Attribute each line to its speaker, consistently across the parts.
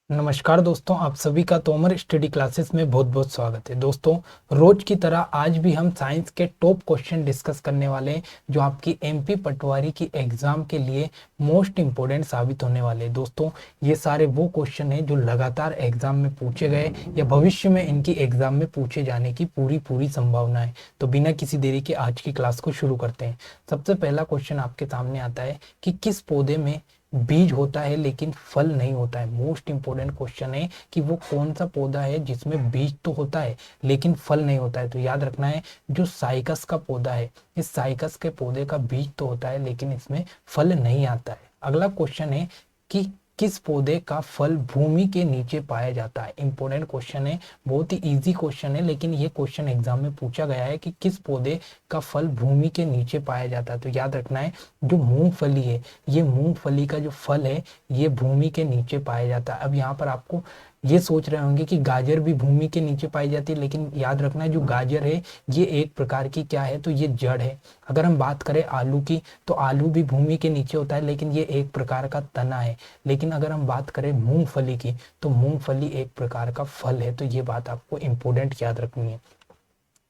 Speaker 1: नमस्कार दोस्तों, आप सभी का तोमर स्टडी क्लासेस में बहुत बहुत स्वागत है। दोस्तों, रोज की तरह आज भी हम साइंस के टॉप क्वेश्चन डिस्कस करने वाले हैं जो आपकी एमपी पटवारी की एग्जाम के लिए मोस्ट इंपोर्टेंट साबित होने वाले हैं। दोस्तों, ये सारे वो क्वेश्चन हैं जो लगातार एग्जाम में पूछे गए या भविष्य में इनकी एग्जाम में पूछे जाने की पूरी संभावना है। तो बिना किसी देरी के आज की क्लास को शुरू करते हैं। सबसे पहला क्वेश्चन आपके सामने आता है कि किस पौधे में बीज होता है लेकिन फल नहीं होता है। मोस्ट इंपोर्टेंट क्वेश्चन है कि वो कौन सा पौधा है जिसमें बीज तो होता है लेकिन फल नहीं होता है। तो याद रखना है, जो साइकस का पौधा है, इस साइकस के पौधे का बीज तो होता है लेकिन इसमें फल नहीं आता है। अगला क्वेश्चन है कि किस पौधे का फल भूमि के नीचे पाया जाता है। इंपॉर्टेंट क्वेश्चन है, बहुत ही इजी क्वेश्चन है, लेकिन ये क्वेश्चन एग्जाम में पूछा गया है कि किस पौधे का फल भूमि के नीचे पाया जाता है। तो याद रखना है, जो मूंगफली है, ये मूंगफली का जो फल है ये भूमि के नीचे पाया जाता है। अब यहाँ पर आपको ये सोच रहे होंगे कि गाजर भी भूमि के नीचे पाई जाती है, लेकिन याद रखना है, जो गाजर है ये एक प्रकार की क्या है, तो ये जड़ है। अगर हम बात करें आलू की, तो आलू भी भूमि के नीचे होता है लेकिन ये एक प्रकार का तना है। लेकिन अगर हम बात करें मूंगफली की, तो मूंगफली एक प्रकार का फल है। तो ये बात आपको इंपोर्टेंट याद रखनी है।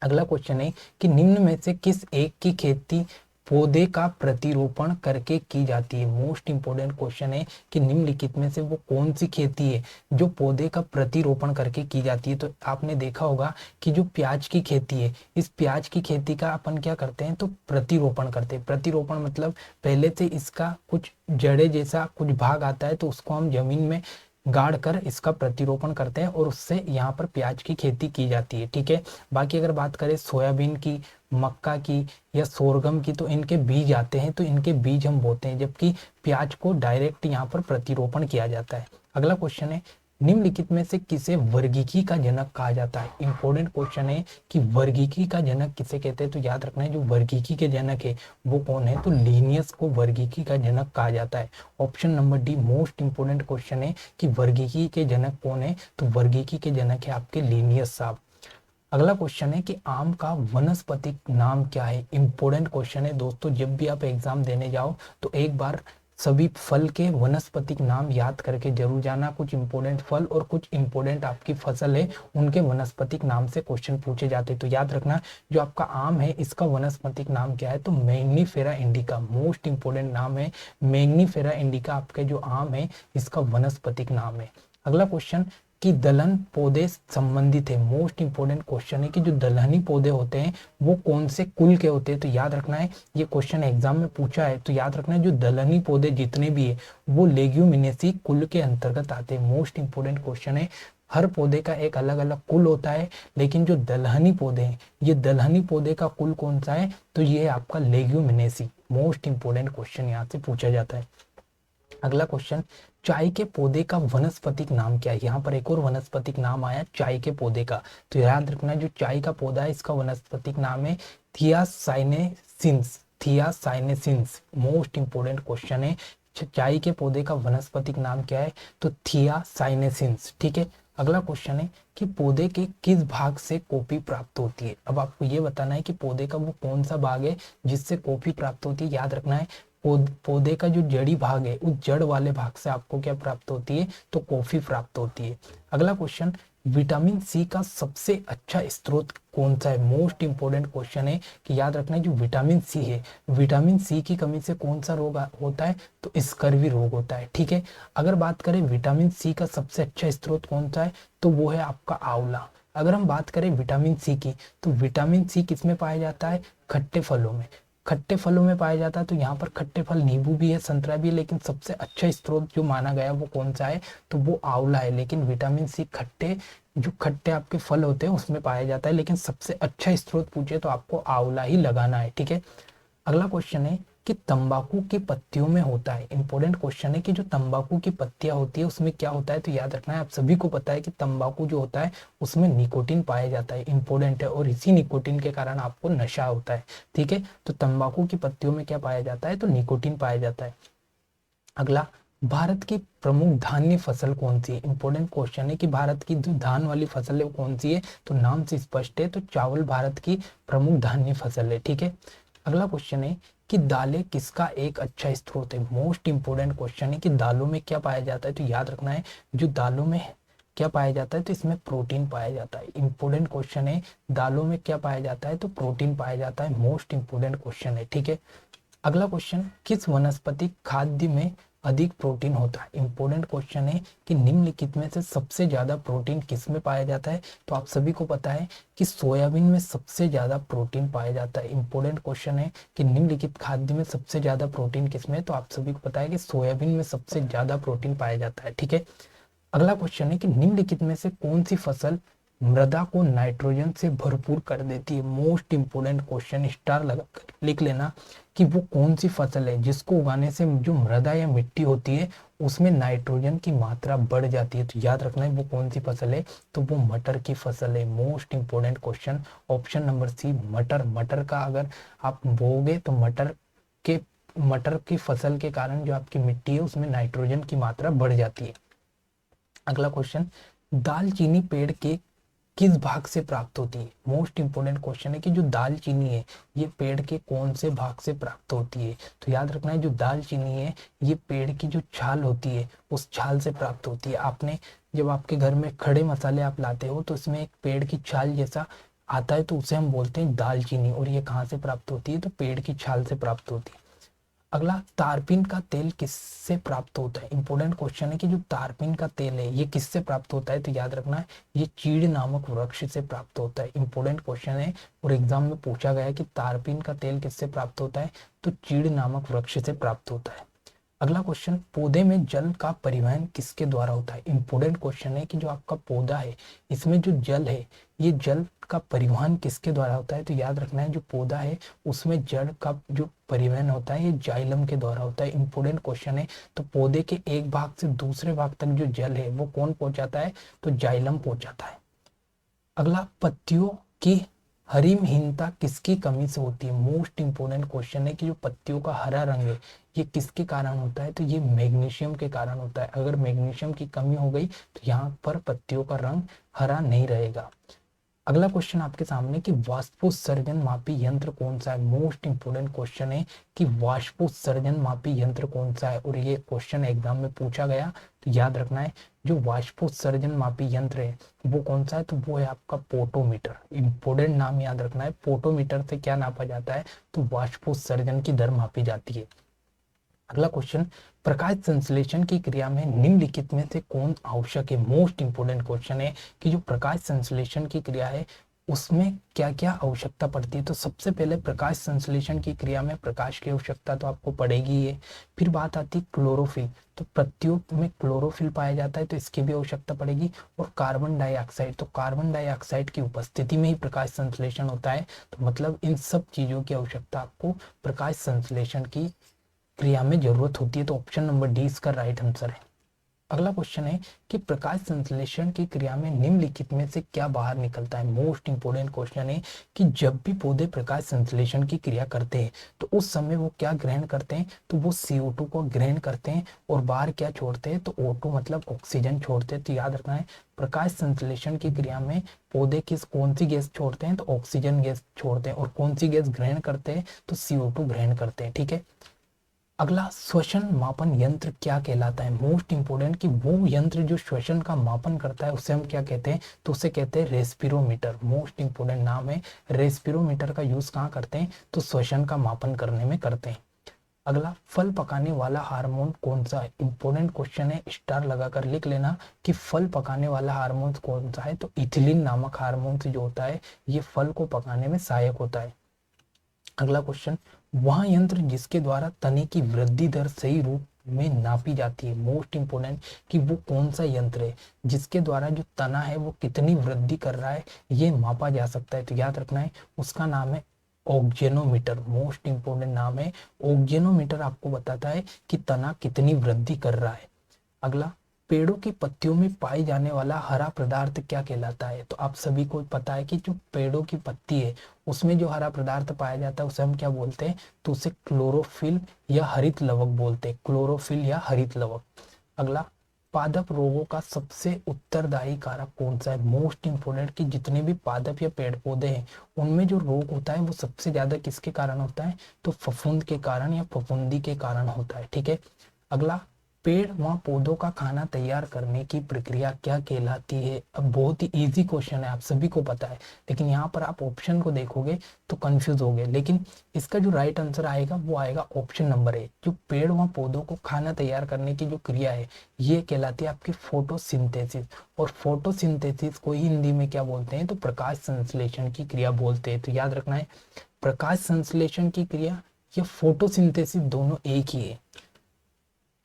Speaker 1: अगला क्वेश्चन है कि निम्न में से किस एक की खेती पौधे का प्रतिरोपण करके की जाती है। मोस्ट इंपोर्टेंट क्वेश्चन है कि निम्नलिखित में से वो कौन सी खेती है जो पौधे का प्रतिरोपण करके की जाती है। तो आपने देखा होगा कि जो प्याज की खेती है, इस प्याज की खेती का अपन क्या करते हैं, तो प्रतिरोपण करते हैं। प्रतिरोपण मतलब पहले से इसका कुछ जड़े जैसा कुछ भाग आता है, तो उसको हम जमीन में गाड़ कर इसका प्रतिरोपण करते हैं और उससे यहाँ पर प्याज की खेती की जाती है। ठीक है। बाकी अगर बात करें सोयाबीन की, मक्का की या सोरगम की, तो इनके बीज आते हैं, तो इनके बीज हम बोते हैं, जबकि प्याज को डायरेक्ट यहाँ पर प्रतिरोपण किया जाता है। अगला क्वेश्चन है, निम्नलिखित में से किसे वर्गीकी का जनक कहा जाता है। इंपॉर्टेंट क्वेश्चन है कि वर्गीकी का जनक किसे कहते हैं। तो याद रखना है, जो वर्गीकी के जनक है वो कौन है, तो लीनियस को वर्गीकी का जनक कहा जाता है। Option number D most important question है कि वर्गीकी के जनक कौन है, तो वर्गीकी के जनक है आपके लीनियस साहब। अगला क्वेश्चन है कि आम का वनस्पतिक नाम क्या है। इंपोर्टेंट क्वेश्चन है दोस्तों, जब भी आप एग्जाम देने जाओ तो एक बार सभी फल के वनस्पतिक नाम याद करके जरूर जाना। कुछ इंपोर्टेंट फल और कुछ इंपोर्टेंट आपकी फसल है, उनके वनस्पतिक नाम से क्वेश्चन पूछे जाते हैं। तो याद रखना, जो आपका आम है इसका वनस्पतिक नाम क्या है, तो मैग्नीफेरा इंडिका। मोस्ट इंपोर्टेंट नाम है मैग्नीफेरा इंडिका, आपके जो आम है इसका वनस्पतिक नाम है। अगला क्वेश्चन कि दलहन पौधे संबंधित है। मोस्ट इंपोर्टेंट क्वेश्चन है कि जो दलहनी पौधे होते हैं वो कौन से कुल के होते हैं। तो याद रखना है, ये क्वेश्चन एग्जाम में पूछा है, तो याद रखना है, जो दलहनी पौधे जितने भी है वो लेग्यूमिनेसी कुल के अंतर्गत आते हैं। मोस्ट इंपोर्टेंट क्वेश्चन है, हर पौधे का एक अलग अलग कुल होता है, लेकिन जो दलहनी पौधे हैं, ये दलहनी पौधे का कुल कौन सा है, तो ये है आपका लेग्यूमिनेसी। मोस्ट इंपोर्टेंट क्वेश्चन यहाँ से पूछा जाता है। अगला क्वेश्चन, चाय के पौधे का वनस्पतिक नाम क्या है। यहाँ पर एक और वनस्पतिक नाम आया चाय के पौधे का। तो याद रखना, जो चाय का पौधा है इसका वनस्पतिक नाम है थियासाइनेसिन्स। थियासाइनेसिन्स मोस्ट इंपोर्टेंट क्वेश्चन है, चाय के पौधे का वनस्पतिक नाम क्या है, तो थियासाइनेसिन्स। ठीक है। अगला क्वेश्चन है कि पौधे के किस भाग से कॉफी प्राप्त होती है। अब आपको ये बताना है कि पौधे का वो कौन सा भाग है जिससे कॉफी प्राप्त होती है। याद रखना है, पौधे का जो जड़ी भाग है उस जड़ वाले भाग से आपको क्या प्राप्त होती है, तो कॉफी प्राप्त होती है। अगला क्वेश्चन, विटामिन सी का सबसे अच्छा स्रोत कौन सा है। मोस्ट इंपोर्टेंट क्वेश्चन है कि याद रखना है, जो विटामिन सी है, विटामिन सी की कमी से कौन सा रोग होता है, तो स्कर्वी रोग होता है। ठीक है। अगर बात करें विटामिन सी का सबसे अच्छा स्रोत कौन सा है, तो वो है आपका आंवला। अगर हम बात करें विटामिन सी की, तो विटामिन सी किसमें पाया जाता है, खट्टे फलों में। खट्टे फलों में पाया जाता है, तो यहाँ पर खट्टे फल नींबू भी है, संतरा भी है, लेकिन सबसे अच्छा स्रोत जो माना गया वो कौन सा है, तो वो आंवला है। लेकिन विटामिन सी खट्टे, जो खट्टे आपके फल होते हैं उसमें पाया जाता है, लेकिन सबसे अच्छा स्रोत पूछे तो आपको आंवला ही लगाना है। ठीक है। अगला क्वेश्चन है कि तंबाकू की पत्तियों में होता है। इंपॉर्टेंट क्वेश्चन है कि जो तंबाकू की पत्तियां होती है उसमें क्या होता है, तो याद रखना है, आप सभी को पता है कि तंबाकू जो होता है उसमें निकोटीन पाया जाता है। इंपॉर्टेंट है, और इसी निकोटीन के कारण आपको नशा होता है। ठीक है। तो तंबाकू की पत्तियों में क्या पाया जाता है, तो निकोटीन पाया जाता है। अगला, भारत की प्रमुख धान्य फसल कौन सी है। इंपॉर्टेंट क्वेश्चन है कि भारत की जो धान वाली फसल है वो कौन सी है, तो नाम से स्पष्ट है, तो चावल भारत की प्रमुख धान्य फसल है। ठीक है। अगला क्वेश्चन है कि दालें किसका एक अच्छा स्रोत है। मोस्ट इंपोर्टेंट क्वेश्चन है कि दालों में क्या पाया जाता है, तो याद रखना है जो दालों में क्या पाया जाता है, तो इसमें प्रोटीन पाया जाता है। इंपोर्टेंट क्वेश्चन है, दालों में क्या पाया जाता है, तो प्रोटीन पाया जाता है। मोस्ट इंपोर्टेंट क्वेश्चन है, ठीक है। अगला क्वेश्चन, किस वनस्पति खाद्य में अधिक प्रोटीन होता है। इंपोर्टेंट क्वेश्चन है कि निम्नलिखित में से सबसे ज्यादा प्रोटीन किस में पाया जाता है, तो आप सभी को पता है कि सोयाबीन में सबसे ज्यादा प्रोटीन पाया जाता है। इंपोर्टेंट क्वेश्चन है कि निम्नलिखित खाद्य में सबसे ज्यादा प्रोटीन किस में, तो आप सभी को पता है कि सोयाबीन में सबसे ज्यादा प्रोटीन पाया जाता है, ठीक है। अगला क्वेश्चन है कि निम्नलिखित में से कौन सी फसल मृदा को नाइट्रोजन से भरपूर कर देती है। मोस्ट इंपोर्टेंट क्वेश्चन, स्टार लगाकर लिख लेना कि वो कौन सी फसल है जिसको उगाने से जो मृदा या मिट्टी होती है उसमें नाइट्रोजन की मात्रा बढ़ जाती है। तो याद रखना है वो कौन सी फसल है, तो वो मटर की फसल है। Most important question, option number C मटर। मटर का अगर आप बोओगे तो मटर की फसल के कारण जो आपकी मिट्टी है उसमें नाइट्रोजन की मात्रा बढ़ जाती है। अगला क्वेश्चन, दालचीनी पेड़ के किस भाग से प्राप्त होती है। मोस्ट इंपोर्टेंट क्वेश्चन है कि जो दालचीनी है ये पेड़ के कौन से भाग से प्राप्त होती है, तो याद रखना है जो दालचीनी है ये पेड़ की जो छाल होती है उस छाल से प्राप्त होती है। आपने जब आपके घर में खड़े मसाले आप लाते हो तो इसमें एक पेड़ की छाल जैसा आता है, तो उसे हम बोलते हैं दालचीनी। और ये कहाँ से प्राप्त होती है, तो पेड़ की छाल से प्राप्त होती है। अगला, तारपीन का तेल किससे प्राप्त होता है। इंपोर्टेंट क्वेश्चन है कि जो तारपीन का तेल है ये किससे प्राप्त होता है, तो याद रखना है ये चीड़ नामक वृक्ष से प्राप्त होता है। इंपोर्टेंट क्वेश्चन है और एग्जाम में पूछा गया है कि तारपीन का तेल किससे प्राप्त होता है, तो चीड़ नामक वृक्ष से प्राप्त होता है। अगला क्वेश्चन, पौधे में जल का परिवहन किसके द्वारा होता है। इंपोर्टेंट क्वेश्चन है कि जो आपका पौधा है इसमें जो जल है ये जल का परिवहन किसके द्वारा होता है, तो याद रखना है जो पौधा है उसमें जल का जो परिवहन होता है ये जाइलम के द्वारा होता है। इंपोर्टेंट क्वेश्चन है, तो पौधे के एक भाग से दूसरे भाग तक जो जल है वो कौन पहुंचाता है, तो जाइलम पहुंचाता है। अगला, पत्तियों की हरिमहीनता किसकी कमी से होती है। मोस्ट इंपोर्टेंट क्वेश्चन है कि जो पत्तियों का हरा रंग है ये किसके कारण होता है, तो ये मैग्नीशियम के कारण होता है। अगर मैग्नीशियम की कमी हो गई तो यहाँ पर पत्तियों का रंग हरा नहीं रहेगा। अगला क्वेश्चन आपके सामने कि वाष्पोत्सर्जन मापी यंत्र कौन सा है। मोस्ट इंपोर्टेंट क्वेश्चन है कि वाष्पोत्सर्जन मापी यंत्र कौन सा है, और ये क्वेश्चन एग्जाम में पूछा गया, तो याद रखना है जो वाष्पोत्सर्जन मापी यंत्र है वो कौन सा है, तो वो है आपका पोटोमीटर। इंपोर्टेंट नाम याद रखना है, पोटोमीटर से क्या नापा जाता है, तो वाष्पोत्सर्जन की दर मापी जाती है। अगला क्वेश्चन, प्रकाश संश्लेषण की क्रिया में निम्नलिखित में से कौन आवश्यक है। मोस्ट इंपोर्टेंट क्वेश्चन है कि जो प्रकाश संश्लेषण की क्रिया है उसमें क्या क्या आवश्यकता पड़ती है। तो सबसे पहले प्रकाश संश्लेषण की क्रिया में प्रकाश की आवश्यकता तो आपको पड़ेगी ही है। फिर बात आती है क्लोरोफिल, तो पत्तियों में क्लोरोफिल पाया जाता है तो इसकी भी आवश्यकता पड़ेगी। और कार्बन डाइऑक्साइड, तो कार्बन डाइऑक्साइड की उपस्थिति में ही प्रकाश संश्लेषण होता है। तो मतलब इन सब चीजों की आवश्यकता आपको प्रकाश संश्लेषण की क्रिया में जरूरत होती है। तो ऑप्शन नंबर डी इसका राइट आंसर है। अगला क्वेश्चन है कि प्रकाश संश्लेषण की क्रिया में निम्नलिखित में से क्या बाहर निकलता है। मोस्ट इंपोर्टेंट क्वेश्चन है कि जब भी पौधे प्रकाश संश्लेषण की क्रिया करते हैं तो उस समय वो क्या ग्रहण करते हैं, तो वो CO2 को ग्रहण करते हैं और बाहर क्या छोड़ते हैं, तो O2 मतलब ऑक्सीजन छोड़ते हैं। तो याद रखना है प्रकाश संश्लेषण की क्रिया में पौधे कौन सी गैस छोड़ते हैं, तो ऑक्सीजन गैस छोड़ते हैं। और कौन सी गैस ग्रहण करते हैं, तो CO2 ग्रहण करते हैं, ठीक है। अगला, श्वसन मापन यंत्र क्या कहलाता है। मोस्ट इंपोर्टेंट कि वो यंत्र जो श्वसन का मापन करता है उसे हम क्या कहते हैं, तो उसे कहते हैं रेस्पिरोमीटर। मोस्ट इंपोर्टेंट नाम है। रेस्पिरोमीटर का यूज कहाँ करते हैं, तो श्वसन का मापन करने में करते हैं। अगला, फल पकाने वाला हार्मोन कौन सा है। इंपोर्टेंट क्वेश्चन है, स्टार लगाकर लिख लेना कि फल पकाने वाला हार्मोन कौन सा है, तो इथिलीन नामक हार्मोन से जो होता है ये फल को पकाने में सहायक होता है। अगला क्वेश्चन, वह यंत्र जिसके द्वारा तने की वृद्धि दर सही रूप में नापी जाती है। मोस्ट इंपोर्टेंट कि वो कौन सा यंत्र है जिसके द्वारा जो तना है वो कितनी वृद्धि कर रहा है ये मापा जा सकता है। तो याद रखना है उसका नाम है ऑक्जेनोमीटर। मोस्ट इंपोर्टेंट नाम है ऑक्जेनोमीटर, आपको बताता है कि तना कितनी वृद्धि कर रहा है। अगला, पेड़ों की पत्तियों में पाए जाने वाला हरा पदार्थ क्या कहलाता है। तो आप सभी को पता है कि जो पेड़ों की पत्ती है उसमें जो हरा पदार्थ पाया जाता है उसे हम क्या बोलते हैं, तो उसे क्लोरोफिल या हरित लवक बोलते हैं। क्लोरोफिल या हरित लवक। अगला, पादप रोगों का सबसे उत्तरदायी कारक कौन सा है? मोस्ट इंपोर्टेंट कि जितने भी पादप या पेड़ पौधे हैं उनमें जो रोग होता है वो सबसे ज्यादा किसके कारण होता है? तो फफूंद के कारण या फफूंदी के कारण होता है। ठीक है। अगला, पेड़ व पौधों का खाना तैयार करने की प्रक्रिया क्या कहलाती है? अब बहुत ही इजी क्वेश्चन है, आप सभी को पता है, लेकिन यहाँ पर आप ऑप्शन को देखोगे तो कंफ्यूज होगे। लेकिन इसका जो राइट आंसर आएगा वो आएगा ऑप्शन नंबर ए। जो पेड़ व पौधों को खाना तैयार करने की जो क्रिया है ये कहलाती है आपकी फोटोसिंथेसिस। और फोटोसिंथेसिस को ही हिंदी में क्या बोलते हैं? तो प्रकाश संश्लेषण की क्रिया बोलते हैं। तो याद रखना है, प्रकाश संश्लेषण की क्रिया या फोटोसिंथेसिस दोनों एक ही है।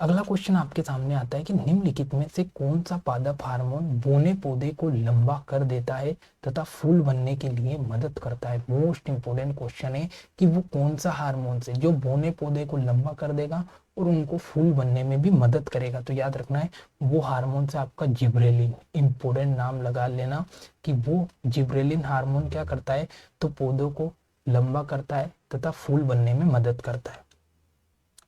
Speaker 1: अगला क्वेश्चन आपके सामने आता है कि निम्नलिखित में से कौन सा पादप हार्मोन बोने पौधे को लंबा कर देता है तथा फूल बनने के लिए मदद करता है? मोस्ट इंपोर्टेंट क्वेश्चन है कि वो कौन सा हार्मोन से जो बोने पौधे को लंबा कर देगा और उनको फूल बनने में भी मदद करेगा। तो याद रखना है, वो हार्मोन से आपका जिब्रेलिन, इंपोर्टेंट नाम लगा लेना कि वो जिब्रेलिन हार्मोन क्या करता है? तो पौधों को लंबा करता है तथा फूल बनने में मदद करता है।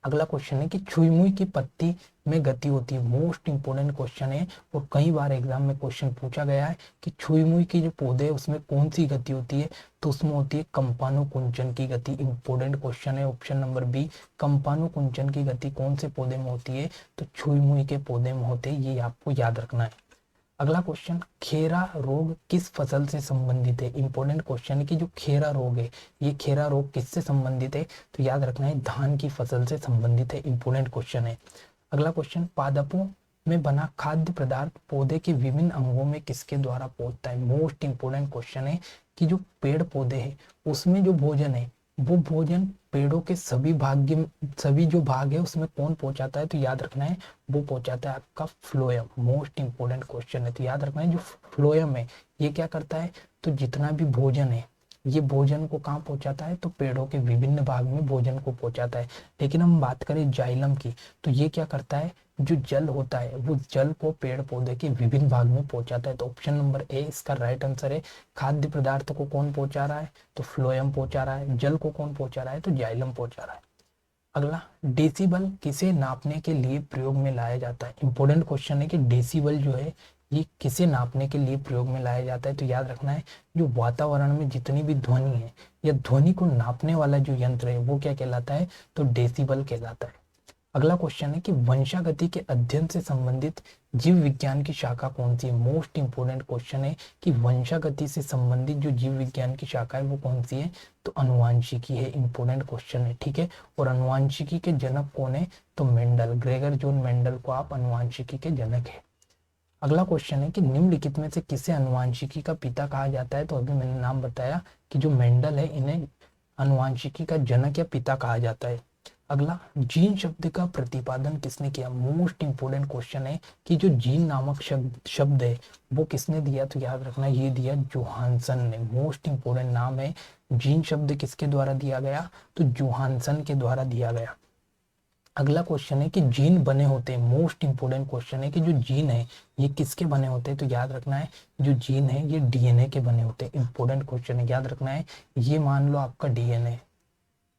Speaker 1: अगला क्वेश्चन है कि छुई मुई की पत्ती में गति होती है। मोस्ट इंपोर्टेंट क्वेश्चन है और कई बार एग्जाम में क्वेश्चन पूछा गया है कि छुई मुई की जो पौधे है उसमें कौन सी गति होती है? तो उसमें होती है कंपानुकुंचन की गति। इंपोर्टेंट क्वेश्चन है ऑप्शन नंबर बी। कंपानुकुंचन की गति कौन से पौधे में होती है? तो छुई मुई के पौधे में होते हैं, ये आपको याद रखना है। अगला क्वेश्चन, खेरा रोग किस फसल से संबंधित है? इंपॉर्टेंट क्वेश्चन है कि जो खेरा रोग है ये खेरा रोग किससे संबंधित है? तो याद रखना है, धान की फसल से संबंधित है। इंपॉर्टेंट क्वेश्चन है। अगला क्वेश्चन, पादपों में बना खाद्य पदार्थ पौधे के विभिन्न अंगों में किसके द्वारा पहुंचता है? मोस्ट इंपोर्टेंट क्वेश्चन है कि जो पेड़ पौधे हैं उसमें जो भोजन है वो भोजन पेड़ों के सभी जो भाग है उसमें कौन पहुंचाता है? तो याद रखना है, वो पहुंचाता है आपका फ्लोएम। मोस्ट इंपोर्टेंट क्वेश्चन है। तो याद रखना है, जो फ्लोएम है ये क्या करता है? तो जितना भी भोजन है ये भोजन को कहाँ पहुंचाता है? तो पेड़ों के विभिन्न भाग में भोजन को पहुंचाता है। लेकिन हम बात करें जाइलम की, तो ये क्या करता है? जो जल होता है वो जल को पेड़ पौधे के विभिन्न भाग में पहुंचाता है। तो ऑप्शन नंबर ए इसका राइट आंसर है। खाद्य पदार्थ को कौन पहुंचा रहा है? तो फ्लोएम पहुंचा रहा है। जल को कौन पहुंचा रहा है? तो जाइलम पहुंचा रहा है। अगला, डेसिबल किसे नापने के लिए प्रयोग में लाया जाता है? इंपॉर्टेंट क्वेश्चन है कि डेसिबल जो है ये किसे नापने के लिए प्रयोग में लाया जाता है? तो याद रखना है, जो वातावरण में जितनी भी ध्वनि है या ध्वनि को नापने वाला जो यंत्र है वो क्या कहलाता है? तो डेसिबल कहलाता है। अगला क्वेश्चन है कि वंशागति के अध्ययन से संबंधित जीव विज्ञान की शाखा कौन सी है? मोस्ट इंपोर्टेंट क्वेश्चन है कि वंशागति से संबंधित जो जीव विज्ञान की शाखा है वो कौन सी है? तो अनुवांशिकी है। इंपोर्टेंट क्वेश्चन है, ठीक है। और अनुवांशिकी के जनक कौन है? तो मेंडल, ग्रेगर जॉन मेंडल को आप अनुवांशिकी के जनक है। अगला क्वेश्चन है कि निम्नलिखित में से किसे अनुवांशिकी का पिता कहा जाता है? तो अभी मैंने नाम बताया कि जो मेंडल है इन्हें अनुवांशिकी का जनक या पिता कहा जाता है। अगला, जीन शब्द का प्रतिपादन किसने किया? मोस्ट इंपोर्टेंट क्वेश्चन है कि जो जीन नामक शब्द है वो किसने दिया? तो याद रखना ये दिया जोहानसन ने। मोस्ट इंपोर्टेंट नाम है, जीन शब्द किसके द्वारा दिया गया? तो जोहानसन के द्वारा दिया गया। अगला क्वेश्चन है कि जीन बने होते हैं। मोस्ट इंपोर्टेंट क्वेश्चन है कि जो जीन है ये किसके बने होते हैं? तो याद रखना है, जो जीन है ये डीएनए के बने होते हैं। इंपोर्टेंट क्वेश्चन है, याद रखना है, ये मान लो आपका डीएनए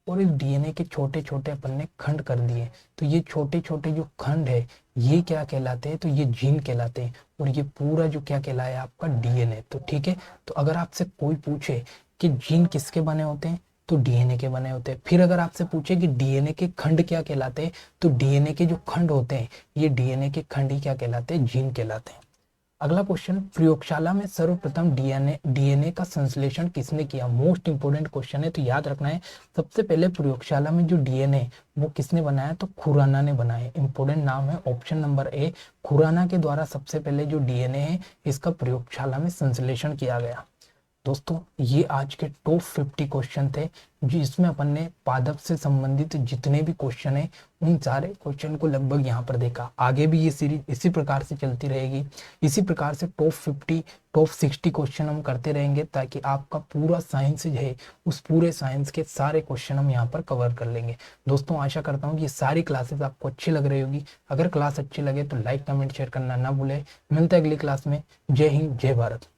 Speaker 1: और इस डीएनए के छोटे छोटे अपन ने खंड कर दिए, तो ये छोटे छोटे जो खंड है ये क्या कहलाते हैं? तो ये जीन कहलाते हैं। और ये पूरा जो क्या कहलाया आपका डीएनए। तो ठीक है, तो अगर आपसे कोई पूछे कि जीन किसके बने होते हैं? तो डीएनए के बने होते हैं। फिर अगर आपसे पूछे कि डीएनए के खंड क्या कहलाते हैं? तो डीएनए के जो खंड होते हैं ये डीएनए के खंड ही क्या कहलाते हैं? जीन कहलाते हैं। अगला क्वेश्चन, प्रयोगशाला में सर्वप्रथम डीएनए का संश्लेषण किसने किया? मोस्ट इंपोर्टेंट क्वेश्चन है। तो याद रखना है, सबसे पहले प्रयोगशाला में जो डीएनए वो किसने बनाया? तो खुराना ने बनाया। इंपोर्टेंट नाम है ऑप्शन नंबर ए। खुराना के द्वारा सबसे पहले जो डीएनए है इसका प्रयोगशाला में संश्लेषण किया गया। दोस्तों ये आज के टॉप 50 क्वेश्चन थे जिसमें अपन ने पादप से संबंधित जितने भी क्वेश्चन है उन सारे क्वेश्चन को लगभग यहाँ पर देखा। आगे भी ये सीरीज इसी प्रकार से चलती रहेगी। इसी प्रकार से टॉप 50 टॉप 60 क्वेश्चन हम करते रहेंगे ताकि आपका पूरा साइंस जो है उस पूरे साइंस के सारे क्वेश्चन हम यहाँ पर कवर कर लेंगे। दोस्तों आशा करता हूँ कि ये सारी क्लासेस आपको अच्छी लग रही होगी। अगर क्लास अच्छी लगे तो लाइक कमेंट शेयर करना ना भूले। मिलते हैं अगली क्लास में। जय हिंद, जय भारत।